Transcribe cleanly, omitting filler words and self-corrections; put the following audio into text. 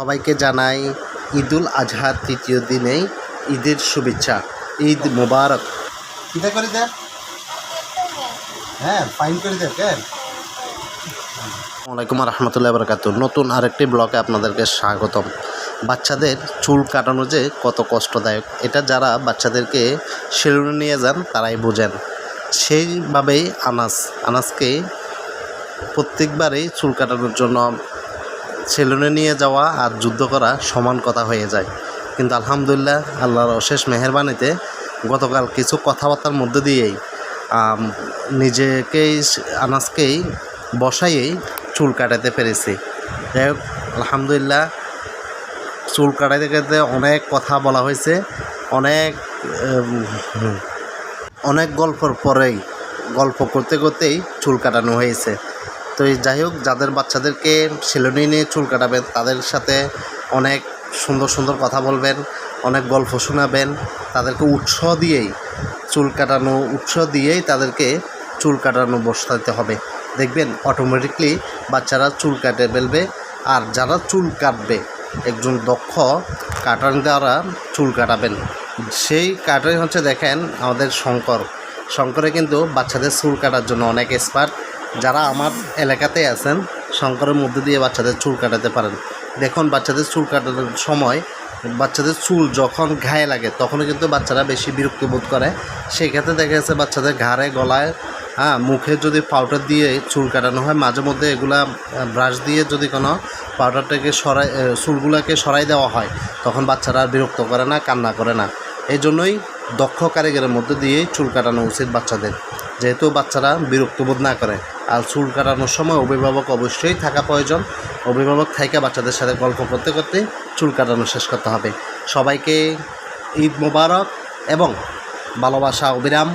সবাইকে জানাই ঈদুল আজহার তৃতীয় দিনেই ঈদের শুভেচ্ছা। ঈদ মোবারক। কিটা করে দেন? হ্যাঁ, ফাইন করে দেন কেন? আসসালামু আলাইকুম রহমতুল্লাহি বারাকাতুহু। নতুন আরেকটি ব্লগে আপনাদেরকে স্বাগতম। বাচ্চাদের চুল কাটানো যে কত কষ্টদায়ক, এটা যারা বাচ্চাদেরকে সেলুনে নিয়ে যান তারাই বোঝেন। সেইভাবেই আনাসকে প্রত্যেকবারেই চুল কাটানোর জন্য সেলুনে নিয়ে যাওয়া আর যুদ্ধ করা সমান কথা হয়ে যায়। কিন্তু আলহামদুলিল্লাহ, আল্লাহর অশেষ মেহেরবানিতে গতকাল কিছু কথাবার্তার মধ্যে দিয়েই আনাসকেই বসাইয়েই চুল কাটাতে পেরেছি। যাই হোক, আলহামদুলিল্লাহ, চুল কাটাতে অনেক কথা বলা হয়েছে, অনেক গল্পর পরেই গল্প করতে করতেই চুল কাটানো হয়েছে। তো যাই হোক, যাদের বাচ্চাদেরকে সেলুনে নিয়ে চুল কাটাবেন তাদের সাথে অনেক সুন্দর সুন্দর কথা বলবেন, অনেক গল্প শোনাবেন, তাদেরকে উৎসাহ দিয়েই তাদেরকে চুল কাটানো বসাতে হবে। দেখবেন অটোমেটিকলি বাচ্চারা চুল কাটে ফেলবে। আর যারা চুল কাটবে, একজন দক্ষ কাটার দ্বারা চুল কাটাবেন। সেই কাটার হচ্ছে, দেখেন আমাদের শঙ্করে কিন্তু বাচ্চাদের চুল কাটার জন্য অনেক এক্সপার্ট। যারা আমার এলাকাতে আছেন, শঙ্করের মধ্যে দিয়ে বাচ্চাদের চুল কাটাতে পারেন। দেখুন, বাচ্চাদের চুল কাটানোর সময় বাচ্চাদের চুল যখন ঘায়ে লাগে তখনও কিন্তু বাচ্চারা বেশি বিরক্তি বোধ করে। সেই ক্ষেত্রে দেখা যাচ্ছে বাচ্চাদের ঘাড়ে, গলায়, মুখে যদি পাউডার দিয়ে চুল কাটানো হয়, মাঝে মধ্যে এগুলা ব্রাশ দিয়ে যদি কোনো পাউডারটাকে চুলগুলোকে সরাই দেওয়া হয়, তখন বাচ্চারা আর বিরক্ত করে না, কান্না করে না। এই জন্যই দক্ষ কারিগরের মধ্যে দিয়ে চুল কাটানো উচিত বাচ্চাদের, যেহেতু বাচ্চারা বিরক্তবোধ না করে। আর চুল কাটানোর সময় অভিভাবক অবশ্যই থাকা প্রয়োজন। অভিভাবক থেকে বাচ্চাদের সাথে গল্প করতে করতে চুল কাটানো শেষ করতে হবে। সবাইকে ঈদ মোবারক এবং ভালোবাসা অবিরাম।